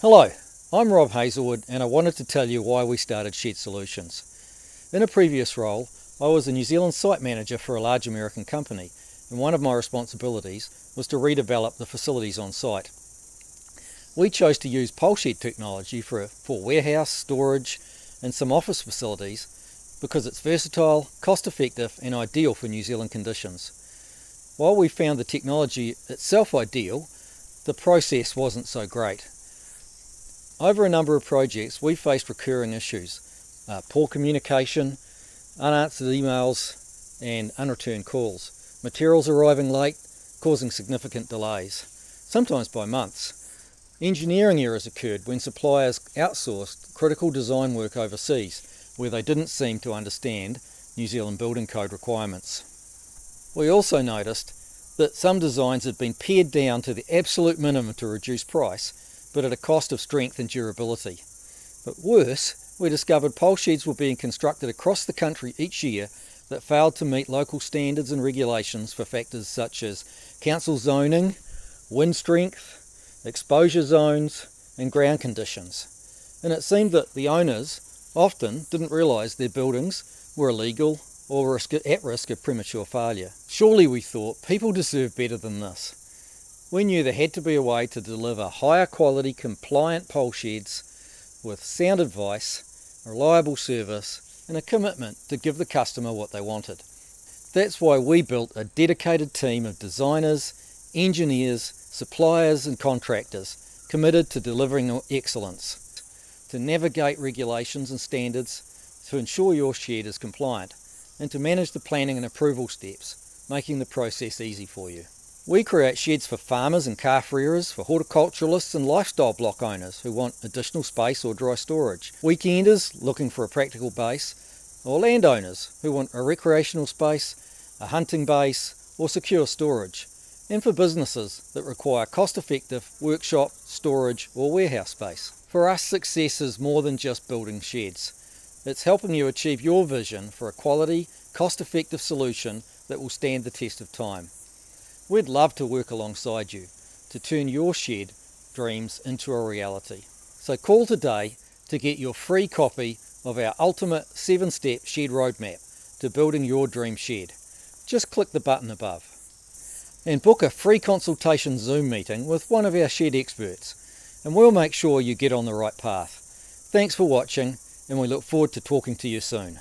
Hello, I'm Rob Hazelwood and I wanted to tell you why we started ShedSolutions. In a previous role, I was a New Zealand site manager for a large American company, and one of my responsibilities was to redevelop the facilities on site. We chose to use pole shed technology for warehouse, storage and some office facilities because it's versatile, cost-effective and ideal for New Zealand conditions. While we found the technology itself ideal, the process wasn't so great. Over a number of projects, we faced recurring issues, poor communication, unanswered emails and unreturned calls, materials arriving late, causing significant delays, sometimes by months. Engineering errors occurred when suppliers outsourced critical design work overseas, where they didn't seem to understand New Zealand building code requirements. We also noticed that some designs had been pared down to the absolute minimum to reduce price, but at a cost of strength and durability. But worse, we discovered pole sheds were being constructed across the country each year that failed to meet local standards and regulations for factors such as council zoning, wind strength, exposure zones and ground conditions. And it seemed that the owners often didn't realise their buildings were illegal or were at risk of premature failure. Surely, we thought, people deserve better than this. We knew there had to be a way to deliver higher quality, compliant pole sheds with sound advice, reliable service and a commitment to give the customer what they wanted. That's why we built a dedicated team of designers, engineers, suppliers and contractors committed to delivering excellence, to navigate regulations and standards, to ensure your shed is compliant, and to manage the planning and approval steps, making the process easy for you. We create sheds for farmers and car freerers, for horticulturalists and lifestyle block owners who want additional space or dry storage, weekenders looking for a practical base, or landowners who want a recreational space, a hunting base or secure storage, and for businesses that require cost-effective workshop, storage or warehouse space. For us, success is more than just building sheds. It's helping you achieve your vision for a quality, cost-effective solution that will stand the test of time. We'd love to work alongside you to turn your shed dreams into a reality. So call today to get your free copy of our ultimate 7-step shed roadmap to building your dream shed. Just click the button above and book a free consultation Zoom meeting with one of our shed experts, and we'll make sure you get on the right path. Thanks for watching, and we look forward to talking to you soon.